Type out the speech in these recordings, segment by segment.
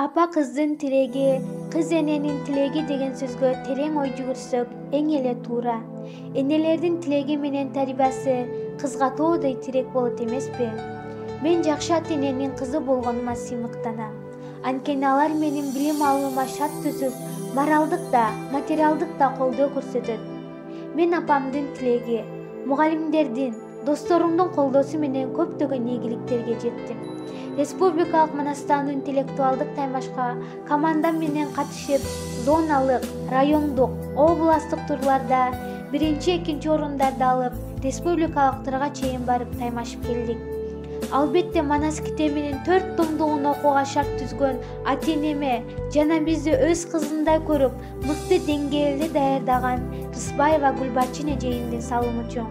Апа кыздын тилеги, кыз эненин тилеги деген сөзгө терең ой жүгүрсөк эң эле туура. Энелердин тилеги менен тарбиясы кызга тоодой тирек болот эмеспи? Мен жакшы ата эненин кызы болгонума сыймыктанам. Анткени алар менин билим алуума шарт түзүп, моралдык да, материалдык да колдоо көрсөтөт. Мен апамдын тилеги, мугалимдердин, досторуңдун колдоосу менен көптөгөн ийгиликтерге жеттим. Республикалык Манастан интеллектуалдык таймашка командам менен катышып, зоналык, райондук, областтык турларда биринчи, экинчи орундарды алып, республикалыктарга чейин барып таймашып келдик. Албетте Манас китебинин 4 томдугун окууга шарт түзгөн ата-энеме жана бизди өз кызындай көрүп, мыкты деңгээлде даярдаган Рыспаева Гүлбарчын эжейимдин салымы чоң.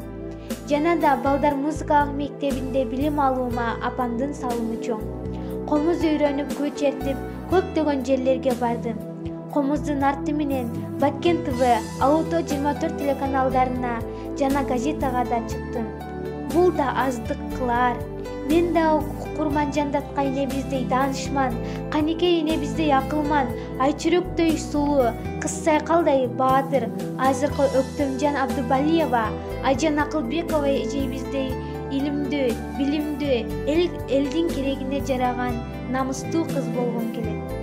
Жана да балдар музыкалык мектебинде билим алуума апамдын салымы чоң. Комуз үйрөнүп, көө чертип, көптөгөн жерлерге бардым. Комуздун арты менен Баткен ТВ, Алото 24 телеканалдарына жана газетага да чыктым. Бул да аздык кылар. Мен да Курманжандатка энебиздей даанышман, Канекей энебиздей акылман, Айчүрөктөй сулуу, Кыз Сайкалдай баатыр, азыркы Өктөмжан Абдыбалиева, Айжан Акылбекова эжейибиздей илимдүү, билимдүү, элдин керегине жараган намыстуу кыз болгум келет.